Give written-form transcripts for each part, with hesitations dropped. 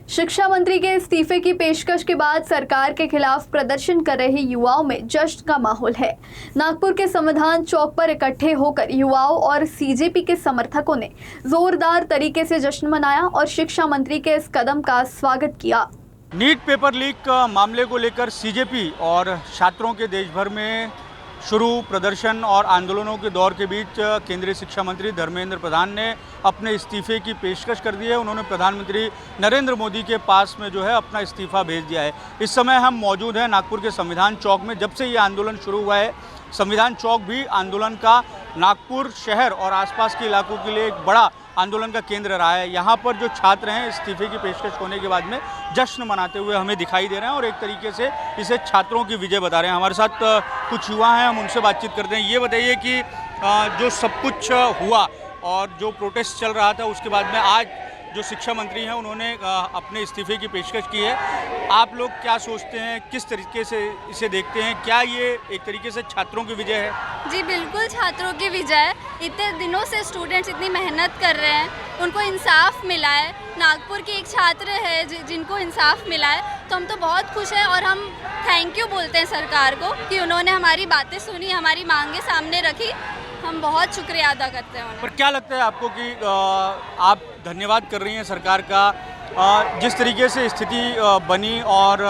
शिक्षा मंत्री के इस्तीफे की पेशकश के बाद सरकार के खिलाफ प्रदर्शन कर रहे युवाओं में जश्न का माहौल है। नागपुर के संविधान चौक पर इकट्ठे होकर युवाओं और सीजेपी के समर्थकों ने जोरदार तरीके से जश्न मनाया और शिक्षा मंत्री के इस कदम का स्वागत किया। नीट पेपर लीक मामले को लेकर सीजेपी और छात्रों के देश भर में शुरू प्रदर्शन और आंदोलनों के दौर के बीच केंद्रीय शिक्षा मंत्री धर्मेंद्र प्रधान ने अपने इस्तीफे की पेशकश कर दी है। उन्होंने प्रधानमंत्री नरेंद्र मोदी के पास में जो है अपना इस्तीफा भेज दिया है। इस समय हम मौजूद हैं नागपुर के संविधान चौक में। जब से ये आंदोलन शुरू हुआ है, संविधान चौक भी आंदोलन का नागपुर शहर और आसपास के इलाकों के लिए एक बड़ा आंदोलन का केंद्र रहा है। यहाँ पर जो छात्र हैं इस्तीफे की पेशकश होने के बाद में जश्न मनाते हुए हमें दिखाई दे रहे हैं और एक तरीके से इसे छात्रों की विजय बता रहे हैं। हमारे साथ कुछ युवा हैं, हम उनसे बातचीत करते हैं। ये बताइए कि जो सब कुछ हुआ और जो प्रोटेस्ट चल रहा था उसके बाद में आज जो शिक्षा मंत्री हैं उन्होंने अपने इस्तीफे की पेशकश की है। आप लोग क्या सोचते हैं, किस तरीके से इसे देखते हैं? क्या ये एक तरीके से छात्रों की विजय है? जी बिल्कुल छात्रों की विजय है। इतने दिनों से स्टूडेंट्स इतनी मेहनत कर रहे हैं, उनको इंसाफ मिला है। नागपुर के एक छात्र है जिनको इंसाफ मिला है, तो हम तो बहुत खुश हैं और हम थैंक यू बोलते हैं सरकार को कि उन्होंने हमारी बातें सुनी, हमारी मांगें सामने रखी। हम बहुत शुक्रिया अदा करते हैं। पर क्या लगता है आपको कि आप धन्यवाद कर रही हैं सरकार का, जिस तरीके से स्थिति बनी और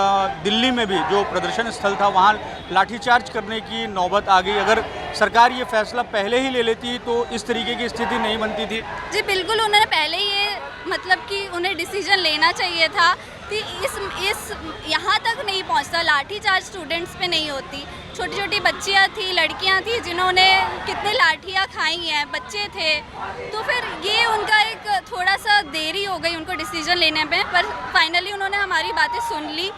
दिल्ली में भी जो प्रदर्शन स्थल था वहाँ लाठीचार्ज करने की नौबत आ गई। अगर सरकार ये फैसला पहले ही ले लेती तो इस तरीके की स्थिति नहीं बनती थी। जी बिल्कुल, उन्होंने पहले ये मतलब कि उन्हें डिसीजन लेना चाहिए था कि इस यहाँ तक नहीं पहुँचता, लाठीचार्ज स्टूडेंट्स पे नहीं होती। छोटी छोटी बच्चियाँ थी, लड़कियाँ थी जिन्होंने कितने लाठियाँ खाई हैं, बच्चे थे। तो फिर ये उनका एक थोड़ा सा देरी हो गई उनको डिसीजन लेने में, पर फाइनली उन्होंने हमारी बातें सुन ली,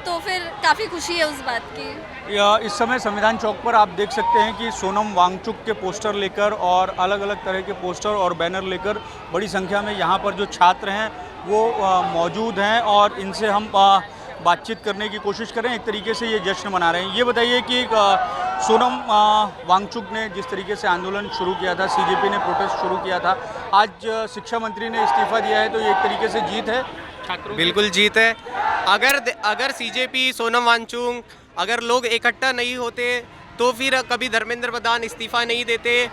तो फिर काफ़ी खुशी है उस बात की। इस समय संविधान चौक पर आप देख सकते हैं कि सोनम वांगचुक के पोस्टर लेकर और अलग अलग तरह के पोस्टर और बैनर लेकर बड़ी संख्या में यहाँ पर जो छात्र हैं वो मौजूद हैं और इनसे हम बातचीत करने की कोशिश करें। एक तरीके से ये जश्न मना रहे हैं। ये बताइए कि सोनम वांगचुक ने जिस तरीके से आंदोलन शुरू किया था, सीजेपी ने प्रोटेस्ट शुरू किया था, आज शिक्षा मंत्री ने इस्तीफा दिया है, तो ये एक तरीके से जीत है छात्रों? बिल्कुल जीत है। अगर सीजेपी, सोनम वांगचुक, अगर लोग इकट्ठा नहीं होते तो फिर कभी धर्मेंद्र प्रधान इस्तीफा नहीं देते।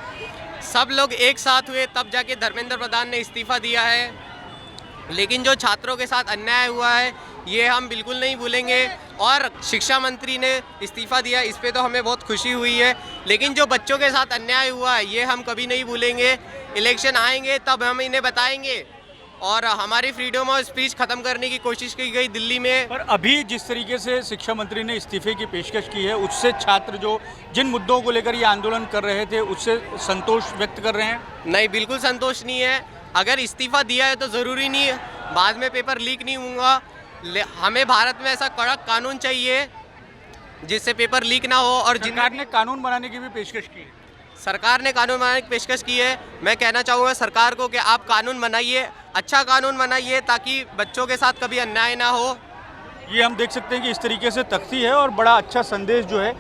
सब लोग एक साथ हुए तब जाके धर्मेंद्र प्रधान ने इस्तीफा दिया है। लेकिन जो छात्रों के साथ अन्याय हुआ है ये हम बिल्कुल नहीं भूलेंगे और शिक्षा मंत्री ने इस्तीफा दिया, इस पे तो हमें बहुत खुशी हुई है। लेकिन जो बच्चों के साथ अन्याय हुआ है ये हम कभी नहीं भूलेंगे। इलेक्शन आएंगे तब हम इन्हें बताएंगे और हमारी फ्रीडम ऑफ स्पीच ख़त्म करने की कोशिश की गई दिल्ली में। पर अभी जिस तरीके से शिक्षा मंत्री ने इस्तीफे की पेशकश की है उससे छात्र जो जिन मुद्दों को लेकर ये आंदोलन कर रहे थे उससे संतोष व्यक्त कर रहे हैं? नहीं, बिल्कुल संतोष नहीं है। अगर इस्तीफा दिया है तो ज़रूरी नहीं है बाद में पेपर लीक नहीं होगा। हमें भारत में ऐसा कड़क कानून चाहिए जिससे पेपर लीक ना हो। और सरकार ने कानून बनाने की भी पेशकश की है। सरकार ने कानून बनाने की पेशकश की है। मैं कहना चाहूँगा सरकार को कि आप कानून बनाइए, अच्छा कानून बनाइए ताकि बच्चों के साथ कभी अन्याय ना हो। ये हम देख सकते हैं कि इस तरीके से तख्ती है और बड़ा अच्छा संदेश जो है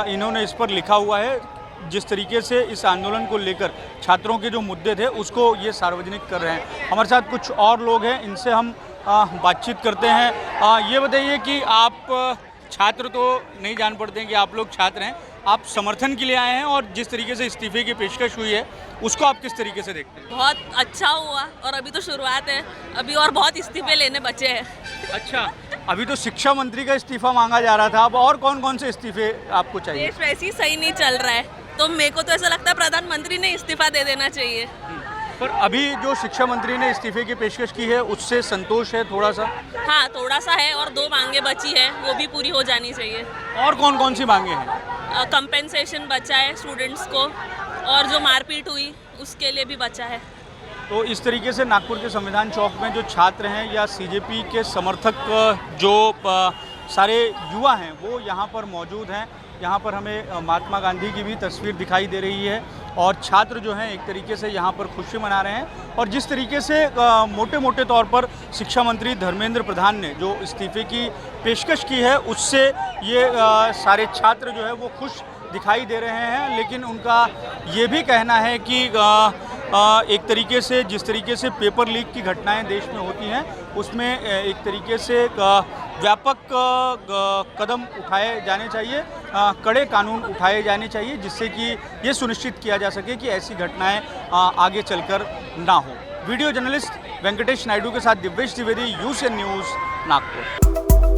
इन्होंने इस पर लिखा हुआ है। जिस तरीके से इस आंदोलन को लेकर छात्रों के जो मुद्दे थे उसको ये सार्वजनिक कर रहे हैं। हमारे साथ कुछ और लोग हैं, इनसे हम बातचीत करते हैं। ये बताइए कि आप छात्र तो नहीं जान पड़ते हैं कि आप लोग छात्र हैं, आप समर्थन के लिए आए हैं और जिस तरीके से इस्तीफे की पेशकश हुई है उसको आप किस तरीके से देखते हैं? बहुत अच्छा हुआ और अभी तो शुरुआत है, अभी और बहुत इस्तीफे लेने बचे हैं। अच्छा, अभी तो शिक्षा मंत्री का इस्तीफा मांगा जा रहा था, अब और कौन कौन से इस्तीफे आपको चाहिए? देश वैसे ही सही नहीं चल रहा है, तो मेरे को तो ऐसा लगता है प्रधानमंत्री ने इस्तीफा दे देना चाहिए। पर अभी जो शिक्षा मंत्री ने इस्तीफे की पेशकश की है उससे संतोष है थोड़ा सा? हाँ, थोड़ा सा है और 2 मांगे बची है, वो भी पूरी हो जानी चाहिए। और कौन कौन सी मांगे हैं? कंपेंसेशन बचा है स्टूडेंट्स को और जो मारपीट हुई उसके लिए भी बचा है। तो इस तरीके से नागपुर के संविधान चौक में जो छात्र हैं या सीजेपी के समर्थक जो सारे युवा हैं वो यहाँ पर मौजूद हैं। यहाँ पर हमें महात्मा गांधी की भी तस्वीर दिखाई दे रही है और छात्र जो हैं एक तरीके से यहाँ पर खुशी मना रहे हैं। और जिस तरीके से मोटे मोटे तौर पर शिक्षा मंत्री धर्मेंद्र प्रधान ने जो इस्तीफे की पेशकश की है उससे ये सारे छात्र जो है वो खुश दिखाई दे रहे हैं। लेकिन उनका ये भी कहना है कि एक तरीके से जिस तरीके से पेपर लीक की घटनाएं देश में होती हैं उसमें एक तरीके से व्यापक कदम उठाए जाने चाहिए, कड़े कानून उठाए जाने चाहिए, जिससे कि ये सुनिश्चित किया जा सके कि ऐसी घटनाएं आगे चलकर ना हो। वीडियो जर्नलिस्ट वेंकटेश नायडू के साथ दिव्येश द्विवेदी, यूसीएन न्यूज़, नागपुर।